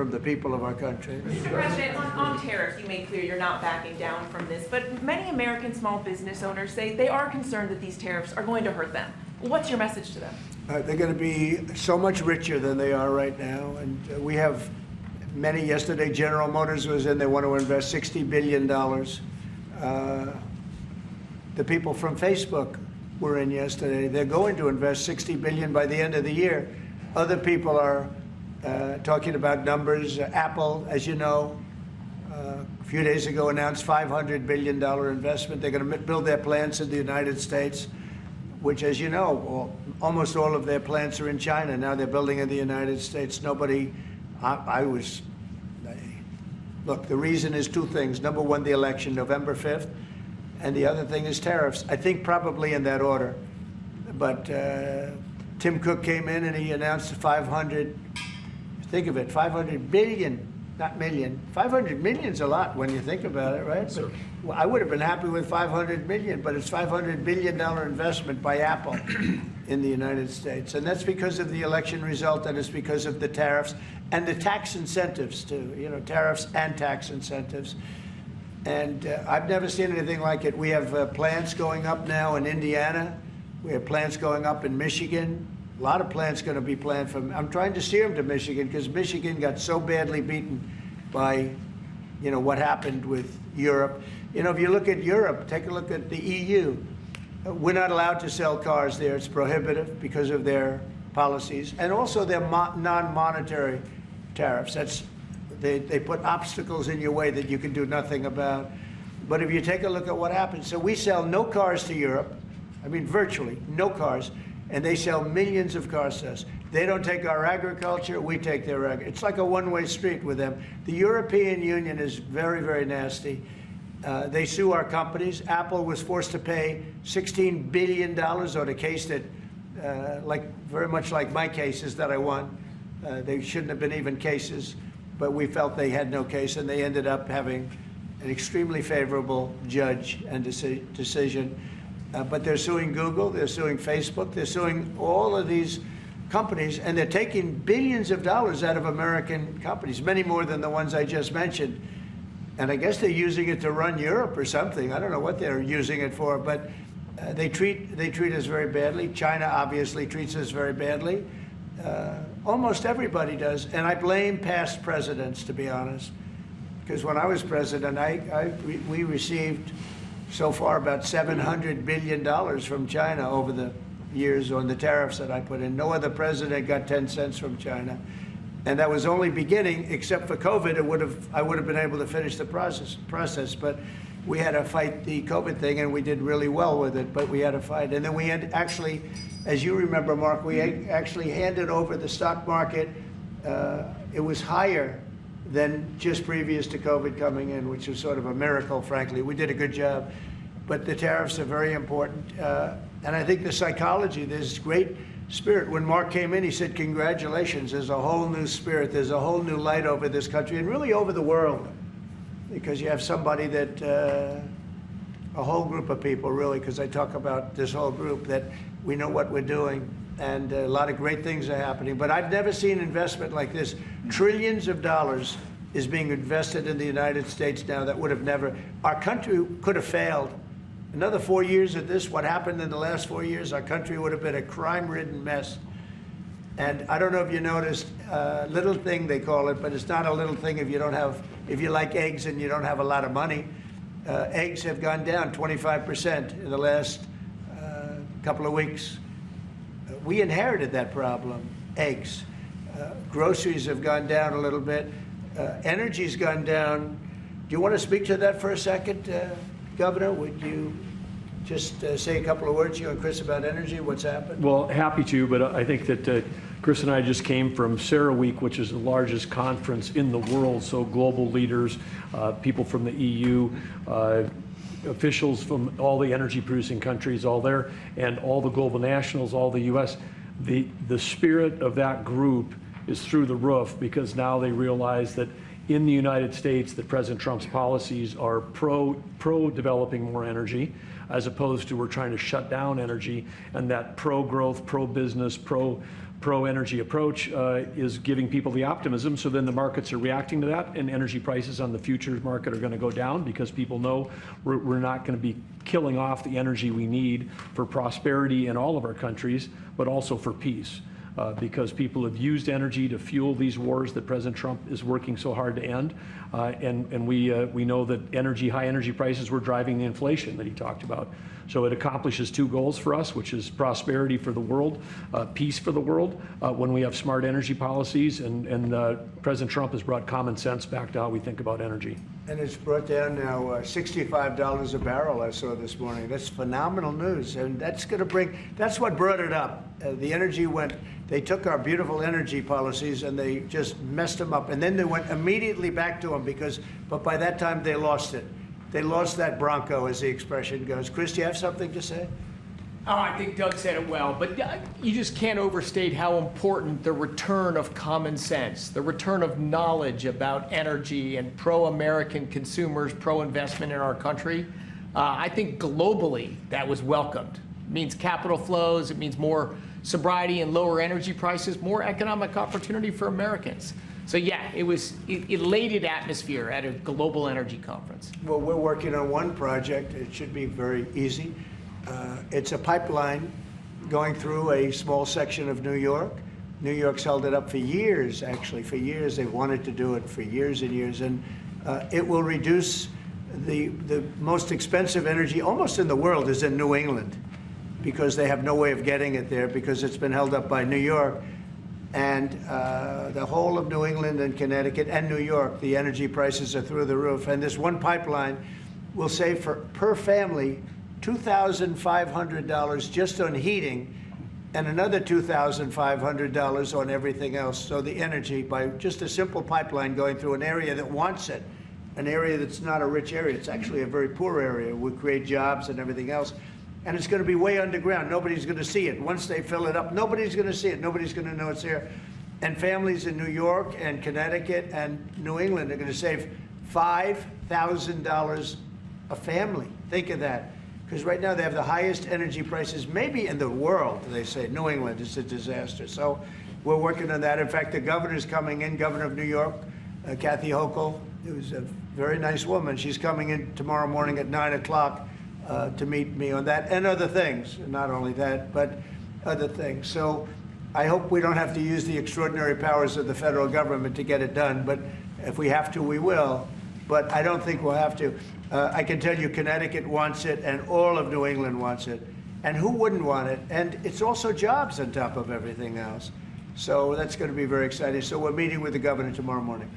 of the people of our country. Mr. President, on tariffs, you made clear you're not backing down from this, but many American small business owners say they are concerned that these tariffs are going to hurt them. What's your message to them? They're going to be so much richer than they are right now, and we have many. Yesterday, General Motors was in. They want to invest $60 billion. The people from Facebook were in yesterday. They're going to invest $60 billion by the end of the year. Other people are talking about numbers. Apple, as you know, a few days ago announced $500 billion investment. They're going to build their plants in the United States, which, as you know, almost all of their plants are in China. Now they're building in the United States. Look, the reason is two things. Number one, the election, November 5th, and the other thing is tariffs. I think probably in that order. But Tim Cook came in and he announced 500, think of it, 500 billion, not million. 500 million's a lot when you think about it, right? But I would have been happy with 500 million, but it's $500 billion investment by Apple in the United States. And that's because of the election result, and it's because of the tariffs and the tax incentives too, you know, tariffs and tax incentives. And I've never seen anything like it. We have plants going up now in Indiana. We have plants going up in Michigan. A lot of plants going to be planned from. I'm trying to steer them to Michigan because Michigan got so badly beaten by, you know, what happened with Europe. You know, if you look at Europe, take a look at the EU. We're not allowed to sell cars there. It's prohibitive because of their policies and also their non-monetary tariffs. They put obstacles in your way that you can do nothing about. But if you take a look at what happens, so we sell no cars to Europe. I mean, virtually no cars, and they sell millions of cars to us. They don't take our agriculture, we take their agriculture. It's like a one-way street with them. The European Union is very, very nasty. They sue our companies. Apple was forced to pay $16 billion on a case that, very much like my cases that I won. They shouldn't have been even cases, but we felt they had no case, and they ended up having an extremely favorable judge and decision. But they're suing Google, they're suing Facebook, they're suing all of these companies, and they're taking billions of dollars out of American companies, many more than the ones I just mentioned. And I guess they're using it to run Europe or something. I don't know what they're using it for, but they treat us very badly. China obviously treats us very badly. Almost everybody does, and I blame past presidents, to be honest, because when I was president, we received so far about $700 billion from China over the years on the tariffs that I put in. No other president got 10 cents from China. And that was only beginning, except for COVID. I would have been able to finish the process, but we had to fight the COVID thing, and we did really well with it, but we had to fight. And then we had actually, as you remember, Mark, we actually handed over the stock market. It was higher than just previous to COVID coming in, which was sort of a miracle, frankly. We did a good job. But the tariffs are very important. And I think the psychology, there's great spirit. When Mark came in, he said, congratulations, there's a whole new spirit, there's a whole new light over this country, and really over the world. Because you have somebody that, a whole group of people, really, because I talk about this whole group, that we know what we're doing, and a lot of great things are happening. But I've never seen investment like this. Trillions of dollars is being invested in the United States now that would have never, our country could have failed. Another 4 years of this, what happened in the last 4 years, our country would have been a crime-ridden mess. And I don't know if you noticed, little thing they call it, but it's not a little thing if you like eggs and you don't have a lot of money. Eggs have gone down 25% in the last couple of weeks. We inherited that problem, eggs. Groceries have gone down a little bit. Energy's gone down. Do you want to speak to that for a second, Governor? Would you just say a couple of words, you and Chris, about energy, what's happened? Well, happy to, but I think that Chris and I just came from CERAWeek, which is the largest conference in the world, so global leaders, people from the EU, officials from all the energy producing countries, all there, and all the global nationals, all the US. The spirit of that group is through the roof, because now they realize that in the United States that President Trump's policies are pro-developing more energy, as opposed to we're trying to shut down energy, and that pro-growth, pro-business, pro-energy approach is giving people the optimism, so then the markets are reacting to that, and energy prices on the futures market are going to go down because people know we're not going to be killing off the energy we need for prosperity in all of our countries, but also for peace. Because people have used energy to fuel these wars that President Trump is working so hard to end. And we know that high energy prices were driving the inflation that he talked about. So it accomplishes two goals for us, which is prosperity for the world, peace for the world, when we have smart energy policies. And President Trump has brought common sense back to how we think about energy. And it's brought down now $65 a barrel, I saw this morning. That's phenomenal news. And that's going to that's what brought it up. The energy they took our beautiful energy policies and they just messed them up. And then they went immediately back to them but by that time they lost it. They lost that Bronco, as the expression goes. Chris, do you have something to say? Oh, I think Doug said it well, but you just can't overstate how important the return of common sense, the return of knowledge about energy and pro-American consumers, pro-investment in our country. I think globally that was welcomed. It means capital flows, it means more sobriety and lower energy prices, more economic opportunity for Americans. So yeah, it was elated atmosphere at a global energy conference. Well, we're working on one project. It should be very easy. It's a pipeline going through a small section of New York. New York's held it up for years, actually, for years. They wanted to do it for years and years. And it will reduce the most expensive energy almost in the world is in New England because they have no way of getting it there because it's been held up by New York. And the whole of New England and Connecticut and New York, the energy prices are through the roof. And this one pipeline will save per family $2,500 just on heating and another $2,500 on everything else. So the energy, by just a simple pipeline going through an area that wants it, an area that's not a rich area, it's actually a very poor area, would create jobs and everything else. And it's going to be way underground. Nobody's going to see it. Once they fill it up, nobody's going to see it. Nobody's going to know it's there. And families in New York and Connecticut and New England are going to save $5,000 a family. Think of that. Because right now they have the highest energy prices maybe in the world, they say. New England is a disaster. So we're working on that. In fact, the governor's coming in, Governor of New York, Kathy Hochul, who's a very nice woman. She's coming in tomorrow morning at 9 o'clock. To meet me on that and other things, not only that, but other things. So I hope we don't have to use the extraordinary powers of the federal government to get it done, but if we have to, we will. But I don't think we'll have to. I can tell you Connecticut wants it and all of New England wants it. And who wouldn't want it? And it's also jobs on top of everything else. So that's going to be very exciting. So we're meeting with the governor tomorrow morning.